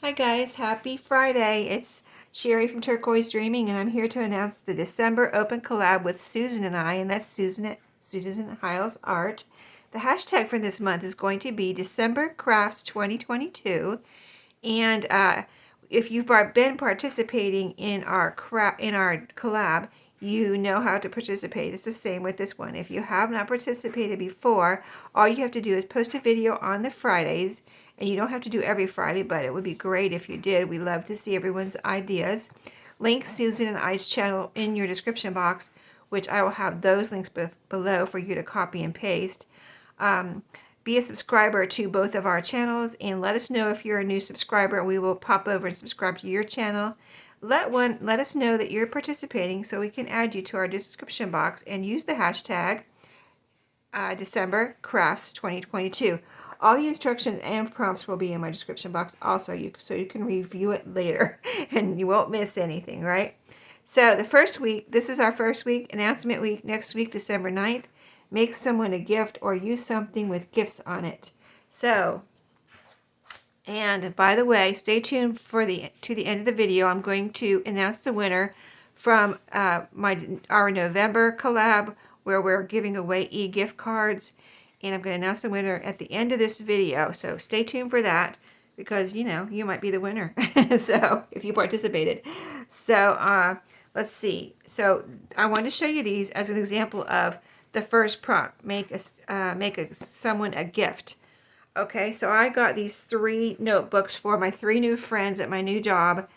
Hi guys, happy Friday. It's Sheree from Turquoise Dreaming, and I'm here to announce the December open collab with Susan and I, and that's Susan Hiles Art. The hashtag for this month is going to be December Crafts 2022, and if you've been participating in our collab, you know how to participate. It's the same with this one. If you have not participated before, all you have to do is post a video on the Fridays, and you don't have to do every Friday, but it would be great if you did. We love to see everyone's ideas. Link Susan and I's channel in your description box, which I will have those links below for you to copy and paste. Be a subscriber to both of our channels and let us know if you're a new subscriber. We will pop over and subscribe to your channel. Let us know that you're participating so we can add you to our description box and use the hashtag December Crafts 2022. All the instructions and prompts will be in my description box also, so you can review it later and you won't miss anything, right? So the first week, this is our first week, announcement week, next week, December 9th. Make someone a gift or use something with gifts on it. So, and by the way, stay tuned to the end of the video. I'm going to announce the winner from our November collab where we're giving away e-gift cards. And I'm going to announce the winner at the end of this video. So stay tuned for that because, you know, you might be the winner. So if you participated. So let's see. So I wanted to show you these as an example of the first prompt. Make someone a gift. Okay, so I got these 3 notebooks for my 3 new friends at my new job,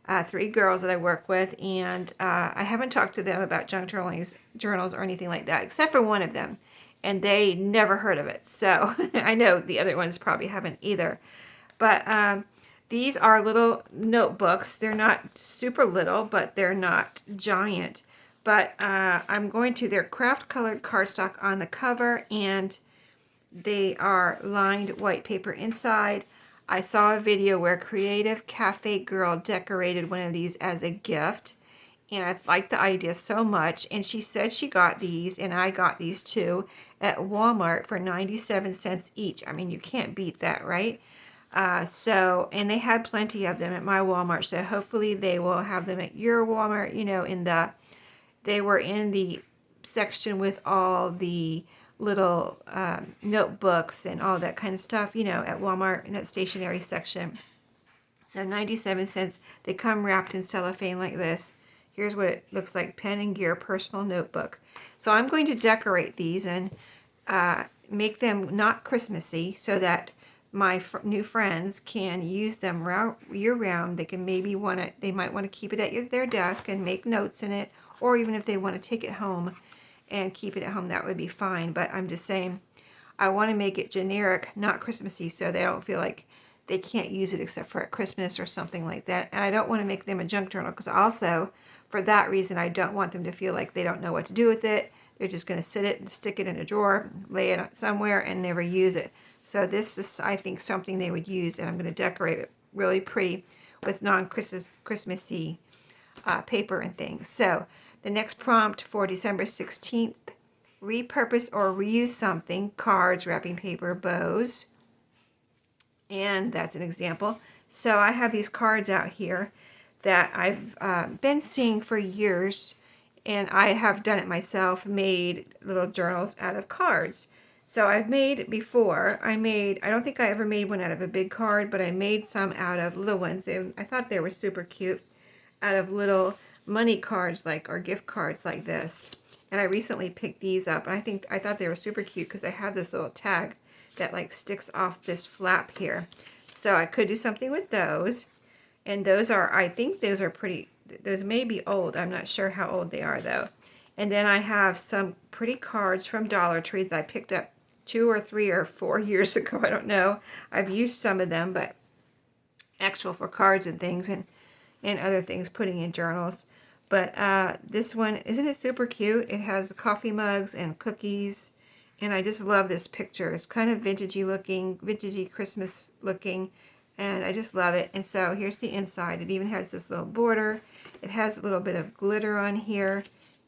3 girls that I work with, and I haven't talked to them about junk journals or anything like that, except for one of them, and they never heard of it. So I know the other ones probably haven't either. But these are little notebooks. They're not super little, but they're not giant. But they're craft colored cardstock on the cover, and they are lined white paper inside. I saw a video where Creative Cafe Girl decorated one of these as a gift, and I liked the idea so much. And she said she got these, and I got these too, at Walmart for 97 cents each. I mean, you can't beat that, right? And they had plenty of them at my Walmart, so hopefully they will have them at your Walmart. You know, they were in the section with all the little notebooks and all that kind of stuff, you know, at Walmart in that stationery section. So 97 cents. They come wrapped in cellophane like this. Here's what it looks like: pen and gear personal notebook. So I'm going to decorate these and make them not Christmassy so that my new friends can use them year round. They can they might want to keep it at their desk and make notes in it, or even if they want to take it home and keep it at home, that would be fine. But I'm just saying, I want to make it generic, not Christmassy, so they don't feel like they can't use it except for at Christmas or something like that. And I don't want to make them a junk journal because also, for that reason, I don't want them to feel like they don't know what to do with it. They're just going to sit it and stick it in a drawer, lay it somewhere, and never use it. So this is, I think, something they would use, and I'm going to decorate it really pretty with non-Christmassy paper and things. So the next prompt for December 16th, repurpose or reuse something: cards, wrapping paper, bows. And that's an example. So I have these cards out here that I've been seeing for years, and I have done it myself, made little journals out of cards. So I've made before, I don't think I ever made one out of a big card, but I made some out of little ones. I thought they were super cute, out of little money cards or gift cards like this. And I recently picked these up, and I thought they were super cute because I have this little tag that sticks off this flap here. So I could do something with those. And I think those are pretty, those may be old. I'm not sure how old they are though. And then I have some pretty cards from Dollar Tree that I picked up 2 or 3 or 4 years ago. I don't know. I've used some of them, but actual for cards and things and other things, putting in journals. But this one, isn't it super cute? It has coffee mugs and cookies, and I just love this picture. It's kind of vintagey looking, vintagey Christmas looking, and I just love it. And so here's the inside. It even has this little border. It has a little bit of glitter on here,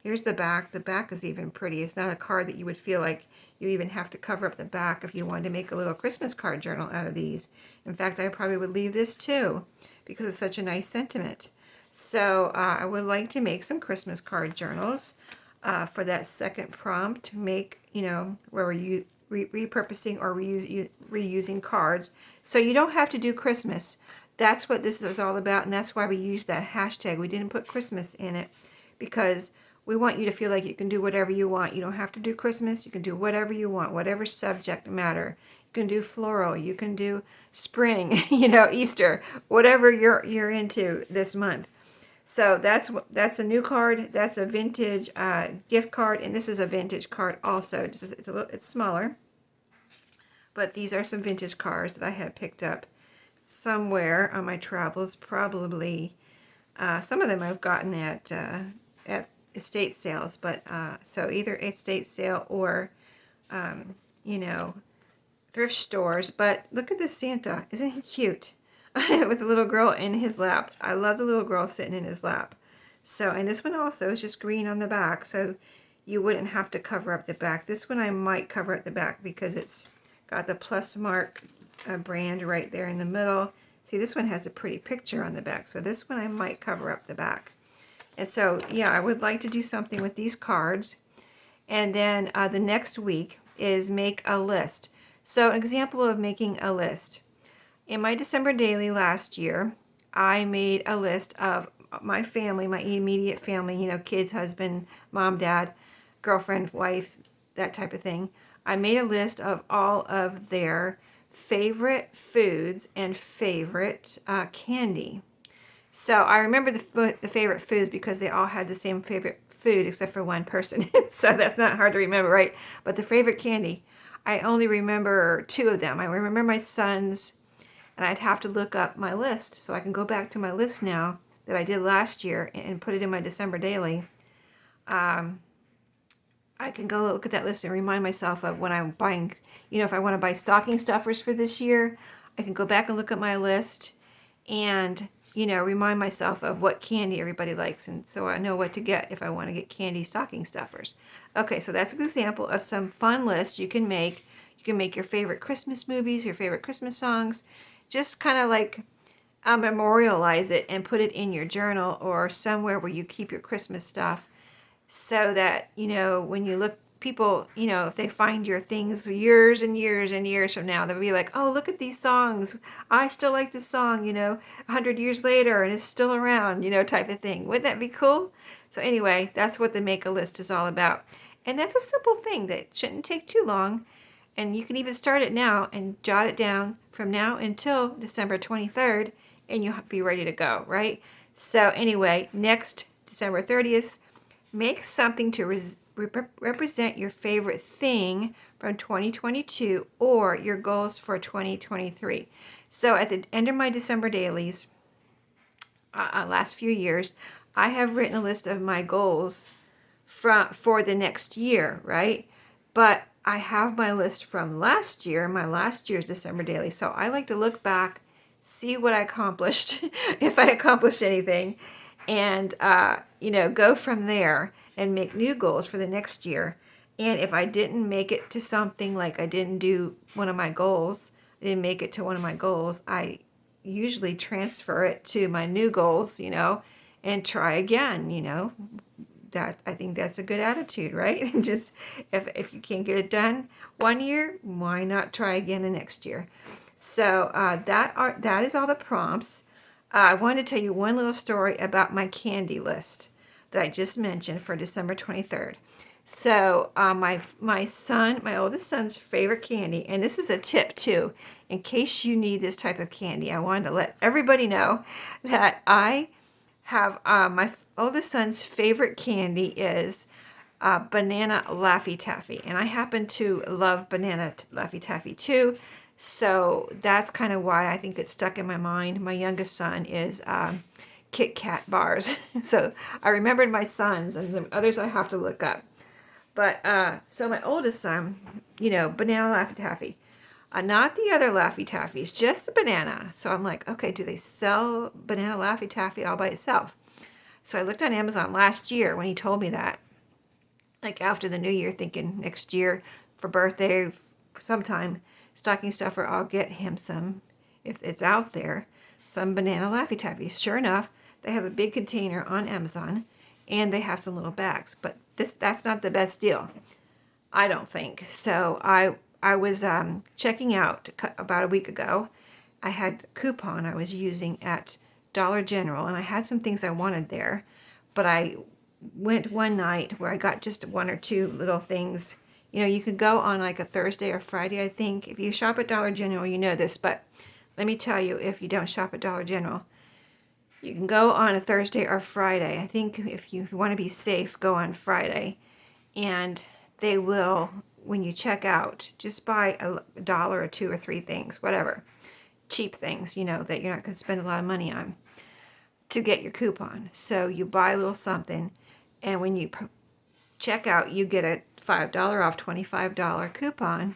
Here's the back. The back is even pretty. It's not a card that you would feel like you even have to cover up the back if you wanted to make a little Christmas card journal out of these. In fact, I probably would leave this too because it's such a nice sentiment. So I would like to make some Christmas card journals for that second prompt. Make, where we're repurposing or reusing cards. So you don't have to do Christmas. That's what this is all about, and that's why we use that hashtag. We didn't put Christmas in it because we want you to feel like you can do whatever you want. You don't have to do Christmas. You can do whatever you want, whatever subject matter. You can do floral. You can do spring, Easter, whatever you're into this month. So that's a new card. That's a vintage gift card, and this is a vintage card also. It's smaller, but these are some vintage cards that I had picked up somewhere on my travels. Probably some of them I've gotten at estate sales, but so either estate sale or thrift stores. But look at this Santa, isn't he cute? With the little girl in his lap. I love the little girl sitting in his lap. So, and this one also is just green on the back, so you wouldn't have to cover up the back. This one I might cover up the back because it's got the plus mark brand right there in the middle. See, this one has a pretty picture on the back, so this one I might cover up the back. And so, yeah, I would like to do something with these cards. And then the next week is make a list. So, an example of making a list. In my December daily last year, I made a list of my family, my immediate family, kids, husband, mom, dad, girlfriend, wife, that type of thing. I made a list of all of their favorite foods and favorite candy. So I remember the favorite foods because they all had the same favorite food except for one person. So that's not hard to remember, right? But the favorite candy, I only remember 2 of them. I remember my son's, and I'd have to look up my list so I can go back to my list now that I did last year and put it in my December daily. I can go look at that list and remind myself of when I'm buying, if I want to buy stocking stuffers for this year, I can go back and look at my list and, remind myself of what candy everybody likes. And so I know what to get if I want to get candy stocking stuffers. Okay, so that's an example of some fun lists you can make. You can make your favorite Christmas movies, your favorite Christmas songs. Just kind of like memorialize it and put it in your journal or somewhere where you keep your Christmas stuff so that, when you look, people, if they find your things years and years and years from now, they'll be like, oh, look at these songs. I still like this song, 100 years later and it's still around, type of thing. Wouldn't that be cool? So anyway, that's what the make a list is all about. And that's a simple thing that shouldn't take too long. And you can even start it now and jot it down from now until December 23rd, and you'll be ready to go, right? So anyway, next December 30th, make something to represent your favorite thing from 2022 or your goals for 2023. So at the end of my December dailies, last few years, I have written a list of my goals for the next year, right? But I have my list from last year, my last year's December daily. So I like to look back, see what I accomplished, if I accomplished anything, and, go from there and make new goals for the next year. And if I didn't make it to something, like I didn't do one of my goals, I didn't make it to one of my goals, I usually transfer it to my new goals, and try again, That, I think that's a good attitude, right? And just if you can't get it done one year, why not try again the next year? So that is all the prompts. I wanted to tell you one little story about my candy list that I just mentioned for December 23rd. So my oldest son's favorite candy, and this is a tip too, in case you need this type of candy. I wanted to let everybody know that I have my oldest son's favorite candy is banana Laffy Taffy, and I happen to love banana Laffy Taffy too. So that's kind of why I think it's stuck in my mind. My youngest son is Kit Kat bars. So I remembered my sons, and the others I have to look up. But so my oldest son, banana Laffy Taffy. Not the other Laffy Taffies, just the banana. So I'm like, okay, do they sell banana Laffy Taffy all by itself? So I looked on Amazon last year when he told me that. like after the new year, thinking next year for birthday, sometime, stocking stuffer, I'll get him some, if it's out there, some banana Laffy Taffies. Sure enough, they have a big container on Amazon, and they have some little bags, but that's not the best deal, I don't think. So I was checking out about a week ago. I had a coupon I was using at Dollar General, and I had some things I wanted there, but I went one night where I got just one or two little things. You know, you could go on like a Thursday or Friday, I think. If you shop at Dollar General, you know this, but let me tell you, if you don't shop at Dollar General, you can go on a Thursday or Friday. I think if you want to be safe, go on Friday. And they will, when you check out, just buy a dollar or two or three things, whatever. Cheap things, you know, that you're not going to spend a lot of money on to get your coupon. So you buy a little something, and when you check out, you get a $5 off $25 coupon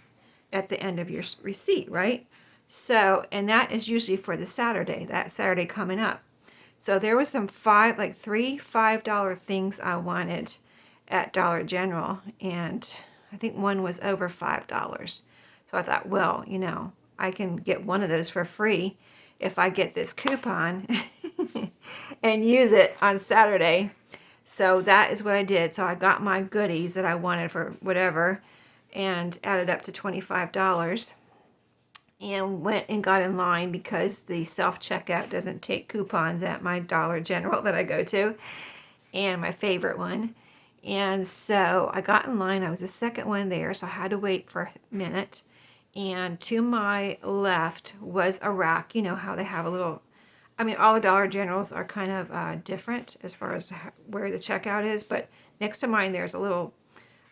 at the end of your receipt, right? So, and that is usually for the Saturday, that Saturday coming up. So there was some three $5 things I wanted at Dollar General, and I think one was over $5. So I thought, well, you know, I can get one of those for free if I get this coupon and use it on Saturday. So that is what I did. So I got my goodies that I wanted for whatever and added up to $25 and went and got in line because the self-checkout doesn't take coupons at my Dollar General that I go to, and my favorite one. And so I got in line. I was the second one there, so I had to wait for a minute. And to my left was a rack. You know how they have a little, I mean, all the Dollar Generals are kind of different as far as where the checkout is, but next to mine there's a little,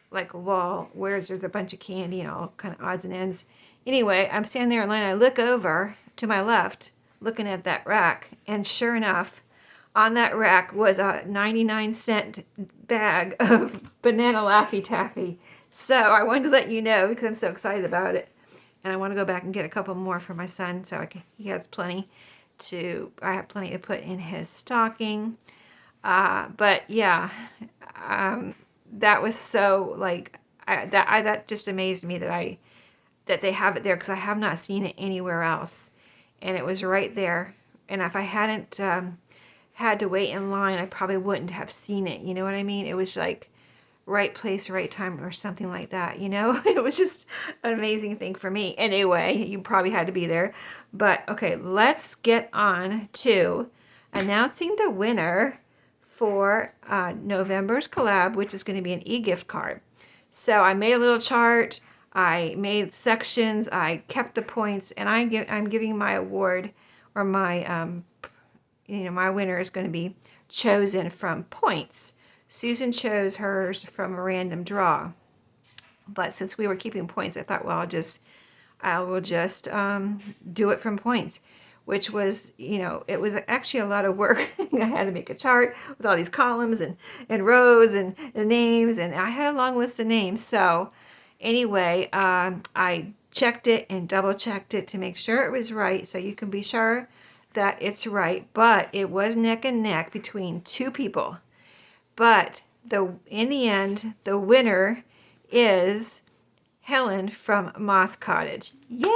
like a wall where there's a bunch of candy and all kind of odds and ends. Anyway, I'm standing there in line. I look over to my left, looking at that rack, and sure enough, on that rack was a 99-cent bag of banana Laffy Taffy. So I wanted to let you know because I'm so excited about it. And I want to go back and get a couple more for my son, so he has plenty I have plenty to put in his stocking. But yeah, that was so, like, that just amazed me that they have it there, because I have not seen it anywhere else, and it was right there. And if I hadn't had to wait in line, I probably wouldn't have seen it. You know what I mean? It was like right place, right time, or something like that, you know? It was just an amazing thing for me. Anyway, you probably had to be there. But okay, let's get on to announcing the winner for November's collab, which is going to be an e-gift card. So I made a little chart. I made sections. I kept the points, and I'm giving my award, or my my winner is going to be chosen from points. Susan chose hers from a random draw, but since we were keeping points, I thought, well, I will just do it from points, which was, it was actually a lot of work. I had to make a chart with all these columns and rows and names, and I had a long list of names. So anyway, I checked it and double checked it to make sure it was right, so you can be sure that it's right. But it was neck and neck between two people. But in the end, the winner is Helen from Moss Cottage. Yay,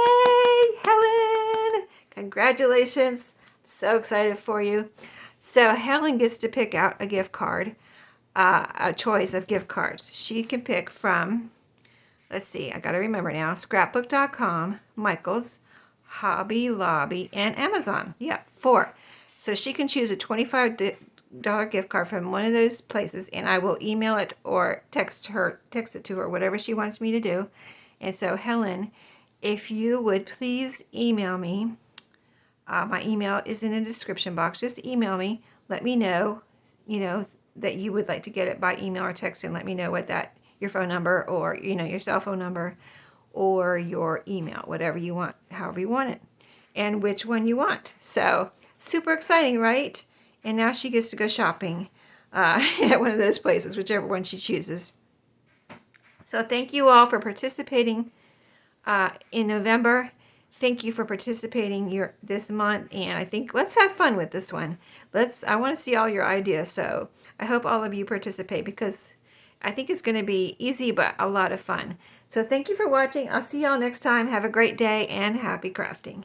Helen! Congratulations. So excited for you. So Helen gets to pick out a gift card, a choice of gift cards. She can pick from, let's see, I got to remember now, scrapbook.com, Michael's, Hobby Lobby, and Amazon. Yeah, 4. So she can choose a $25 gift card from one of those places, and I will email it or text it to her, whatever she wants me to do. And so Helen, if you would please email me, my email is in the description box. Just email me, let me know, that you would like to get it by email or text, and let me know what your phone number, or your cell phone number, or your email, whatever you want, however you want it, and which one you want. So super exciting, right? And now she gets to go shopping at one of those places, whichever one she chooses. So thank you all for participating in November. Thank you for participating this month. And I think let's have fun with this one. I want to see all your ideas. So I hope all of you participate, because I think it's going to be easy, but a lot of fun. So thank you for watching. I'll see y'all next time. Have a great day and happy crafting.